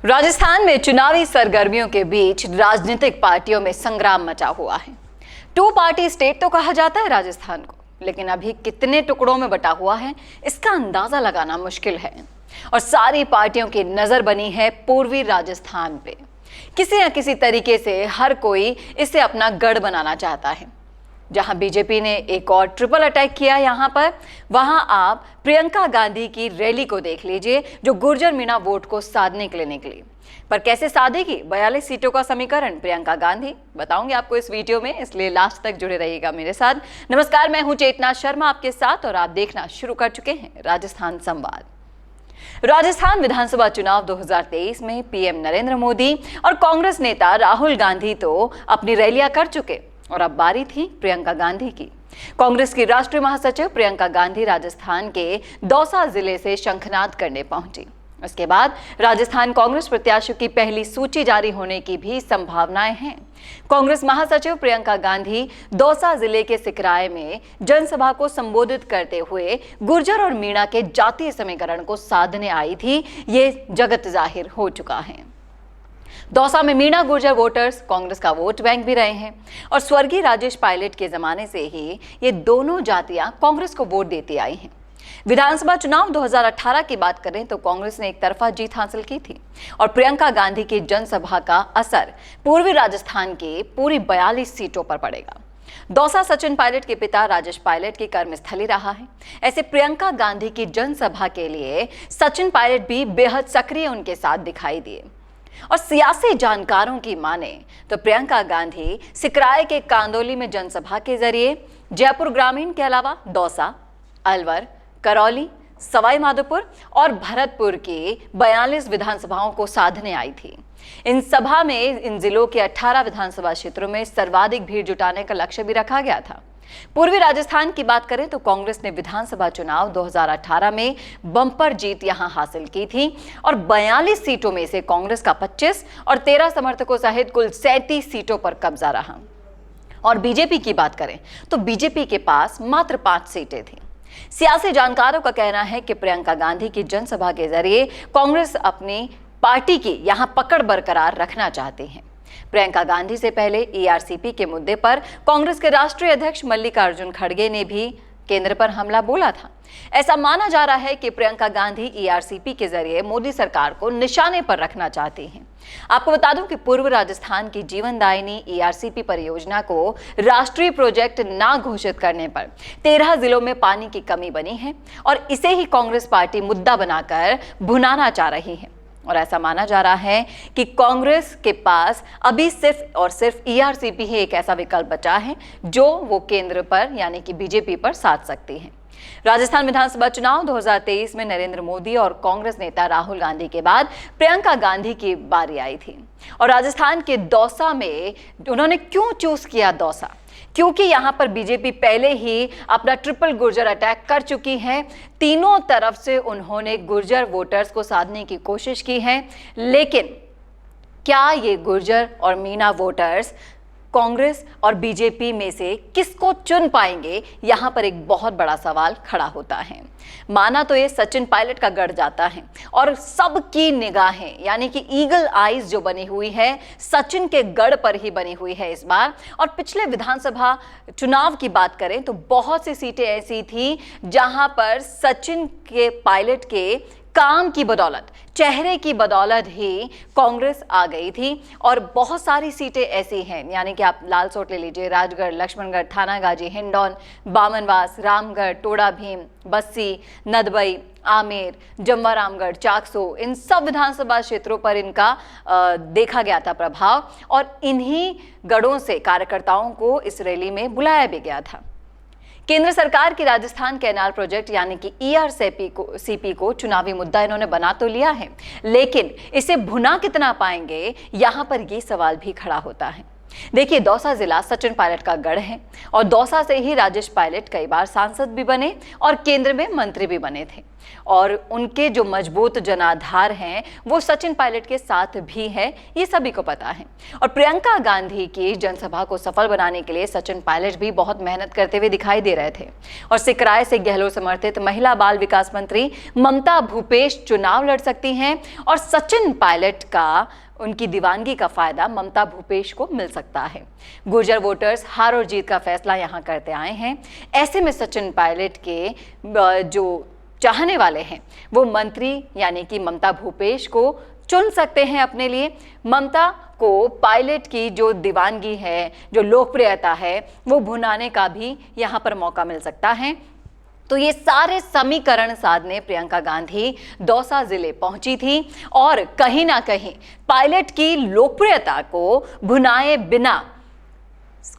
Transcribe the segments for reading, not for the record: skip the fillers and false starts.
राजस्थान में चुनावी सरगर्मियों के बीच राजनीतिक पार्टियों में संग्राम मचा हुआ है। टू पार्टी स्टेट तो कहा जाता है राजस्थान को, लेकिन अभी कितने टुकड़ों में बटा हुआ है इसका अंदाजा लगाना मुश्किल है। और सारी पार्टियों की नजर बनी है पूर्वी राजस्थान पे। किसी न किसी तरीके से हर कोई इसे अपना गढ़ बनाना चाहता है। जहां बीजेपी ने एक और ट्रिपल अटैक किया यहां पर, वहां आप प्रियंका गांधी की रैली को देख लीजिए, जो गुर्जर मीणा वोट को साधने के लिए निकली। पर कैसे साधेगी 42 सीटों का समीकरण प्रियंका गांधी, बताऊंगी आपको इस वीडियो में, इसलिए लास्ट तक जुड़े रहिएगा मेरे साथ। नमस्कार, मैं हूं चेतना शर्मा आपके साथ और आप देखना शुरू कर चुके हैं राजस्थान संवाद। राजस्थान विधानसभा चुनाव 2023 में पीएम नरेंद्र मोदी और कांग्रेस नेता राहुल गांधी तो अपनी रैलियां कर चुके और अब बारी थी प्रियंका गांधी की। कांग्रेस की राष्ट्रीय महासचिव प्रियंका गांधी राजस्थान के दौसा जिले से शंखनाद करने पहुंची। उसके बाद राजस्थान कांग्रेस प्रत्याशियों की पहली सूची जारी होने की भी संभावनाएं हैं। कांग्रेस महासचिव प्रियंका गांधी दौसा जिले के सिकराय में जनसभा को संबोधित करते हुए गुर्जर और मीणा के जातीय समीकरण को साधने आई थी, ये जगत जाहिर हो चुका है। दौसा में मीणा गुर्जर वोटर्स कांग्रेस का वोट बैंक भी रहे हैं और स्वर्गीय राजेश पायलट के जमाने से ही ये दोनों जातियां कांग्रेस को वोट देती आई हैं। विधानसभा चुनाव 2018 की बात करें तो कांग्रेस ने एक तरफा जीत हासिल की थी और प्रियंका गांधी की जनसभा का असर पूर्वी राजस्थान के पूरी 42 सीटों पर पड़ेगा। दौसा सचिन पायलट के पिता राजेश पायलट की कर्मस्थली रहा है। ऐसे प्रियंका गांधी की जनसभा के लिए सचिन पायलट भी बेहद सक्रिय उनके साथ दिखाई दिए। और सियासी जानकारों की माने तो प्रियंका गांधी सिकराय के कांदोली में जनसभा के जरिए जयपुर ग्रामीण के अलावा दौसा, अलवर, करौली, सवाई माधोपुर और भरतपुर की 42 विधानसभाओं को साधने आई थी। इन सभा में इन जिलों के 18 विधानसभा क्षेत्रों में सर्वाधिक भीड़ जुटाने का लक्ष्य भी रखा गया था। पूर्वी राजस्थान की बात करें तो कांग्रेस ने विधानसभा चुनाव 2018 में बम्पर जीत यहां हासिल की थी और 42 सीटों में से कांग्रेस का 25 और 13 समर्थकों सहित कुल 37 सीटों पर कब्जा रहा। और बीजेपी की बात करें तो बीजेपी के पास मात्र 5 सीटें थी। सियासी जानकारों का कहना है कि प्रियंका गांधी की जनसभा के जरिए कांग्रेस अपनी पार्टी की यहां पकड़ बरकरार रखना चाहती है। प्रियंका गांधी से पहले ईआरसीपी के मुद्दे पर कांग्रेस के राष्ट्रीय अध्यक्ष मल्लिकार्जुन खड़गे ने भी केंद्र पर हमला बोला था। ऐसा माना जा रहा है कि प्रियंका गांधी ईआरसीपी के जरिए मोदी सरकार को निशाने पर रखना चाहती हैं। आपको बता दूं कि पूर्व राजस्थान की जीवनदायिनी ईआरसीपी परियोजना को राष्ट्रीय प्रोजेक्ट ना घोषित करने पर 13 जिलों में पानी की कमी बनी है और इसे ही कांग्रेस पार्टी मुद्दा बनाकर भुनाना चाह रही है। और ऐसा माना जा रहा है कि कांग्रेस के पास अभी सिर्फ और सिर्फ ईआरसीपी ही एक ऐसा विकल्प बचा है जो वो केंद्र पर यानी कि बीजेपी पर साध सकती है। राजस्थान विधानसभा चुनाव 2023 में नरेंद्र मोदी और कांग्रेस नेता राहुल गांधी के बाद प्रियंका गांधी की बारी आई थी। और राजस्थान के दौसा में उन्होंने क्यों चूज किया दौसा? क्योंकि यहां पर बीजेपी पहले ही अपना ट्रिपल गुर्जर अटैक कर चुकी है। तीनों तरफ से उन्होंने गुर्जर वोटर्स को साधने की कोशिश की है, लेकिन क्या ये गुर्जर और मीणा वोटर्स कांग्रेस और बीजेपी में से किसको चुन पाएंगे? यहां पर एक बहुत बड़ा सवाल खड़ा होता है। माना तो ये सचिन पायलट का गढ़ जाता है और सबकी निगाहें यानी कि ईगल आईज जो बनी हुई है सचिन के गढ़ पर ही बनी हुई है इस बार। और पिछले विधानसभा चुनाव की बात करें तो बहुत सी सीटें ऐसी थी जहां पर सचिन के पायलट के काम की बदौलत, चेहरे की बदौलत ही कांग्रेस आ गई थी। और बहुत सारी सीटें ऐसी हैं, यानी कि आप लालसोट ले लीजिए, राजगढ़, लक्ष्मणगढ़, थानागाजी, हिंडौन, बामनवास, रामगढ़, टोडा भीम, बस्सी, नदबई, आमेर, जम्वा रामगढ़, चाकसो, इन सब विधानसभा क्षेत्रों पर इनका देखा गया था प्रभाव और इन्हीं गढ़ों से कार्यकर्ताओं को इस रैली में बुलाया भी गया था। केंद्र सरकार की राजस्थान कैनाल प्रोजेक्ट यानी कि ईआरसीपी को चुनावी मुद्दा इन्होंने बना तो लिया है, लेकिन इसे भुना कितना पाएंगे, यहां पर यह सवाल भी खड़ा होता है। देखिए, दौसा जिला सचिन पायलट का गढ़ है और दौसा से ही राजेश पायलट कई बार सांसद भी बने और केंद्र में मंत्री भी बने थे और उनके जो मजबूत जनाधार हैं वो सचिन पायलट के साथ भी है, ये सभी को पता है। और प्रियंका गांधी की जनसभा को सफल बनाने के लिए सचिन पायलट भी बहुत मेहनत करते हुए दिखाई दे रहे थे और सिकराय से गहलोत समर्थित महिला बाल विकास मंत्री ममता भूपेश चुनाव लड़ सकती हैं और सचिन पायलट का उनकी दीवानगी का फायदा ममता भूपेश को मिल सकता है। गुर्जर वोटर्स हार और जीत का फैसला यहां करते आए हैं। ऐसे में सचिन पायलट के जो चाहने वाले हैं वो मंत्री यानी कि ममता भूपेश को चुन सकते हैं अपने लिए। ममता को पायलट की जो दीवानगी है, जो लोकप्रियता है, वो भुनाने का भी यहां पर मौका मिल सकता है। तो ये सारे समीकरण साधने प्रियंका गांधी दौसा जिले पहुंची थी और कहीं ना कहीं पायलट की लोकप्रियता को भुनाए बिना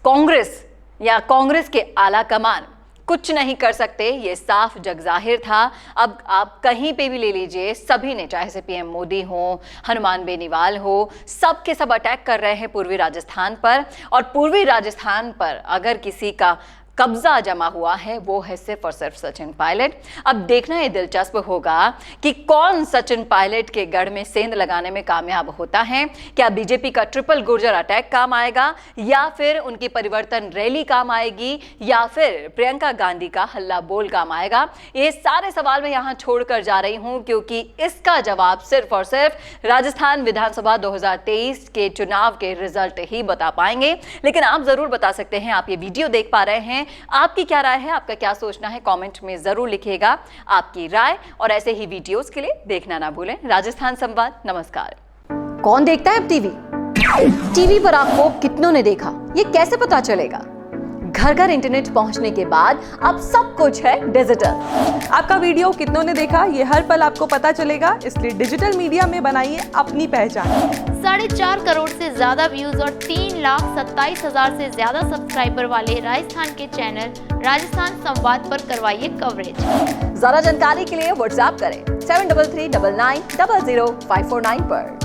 कांग्रेस के आला कमान कुछ नहीं कर सकते, ये साफ जगजाहिर था। अब आप कहीं पे भी ले लीजिए, सभी ने, चाहे से पीएम मोदी हो, हनुमान बेनीवाल हो, सब के सब अटैक कर रहे हैं पूर्वी राजस्थान पर। और पूर्वी राजस्थान पर अगर किसी का कब्जा जमा हुआ है वो है सिर्फ और सिर्फ सचिन पायलट। अब देखना ये दिलचस्प होगा कि कौन सचिन पायलट के गढ़ में सेंध लगाने में कामयाब होता है। क्या बीजेपी का ट्रिपल गुर्जर अटैक काम आएगा या फिर उनकी परिवर्तन रैली काम आएगी या फिर प्रियंका गांधी का हल्ला बोल काम आएगा। ये सारे सवाल मैं यहां छोड़कर जा रही हूं क्योंकि इसका जवाब सिर्फ और सिर्फ राजस्थान विधानसभा 2023 के चुनाव के रिजल्ट ही बता पाएंगे। लेकिन आप जरूर बता सकते हैं, आप ये वीडियो देख पा रहे हैं, आपकी क्या राय है, आपका क्या सोचना है, कमेंट में जरूर लिखिएगा आपकी राय। और ऐसे ही वीडियोस के लिए देखना ना भूलें राजस्थान संवाद। नमस्कार। कौन देखता है अब टीवी पर आपको कितनों ने देखा, ये कैसे पता चलेगा? घर घर इंटरनेट पहुंचने के बाद अब सब कुछ है डिजिटल। आपका वीडियो कितनों ने देखा ये हर पल आपको पता चलेगा, इसलिए डिजिटल मीडिया में बनाइए अपनी पहचान। 4.5 करोड़ से ज्यादा व्यूज और 3,27,000 से ज्यादा सब्सक्राइबर वाले राजस्थान के चैनल राजस्थान संवाद पर करवाइए कवरेज। ज्यादा जानकारी के लिए व्हाट्सएप करें 7339900549 पर।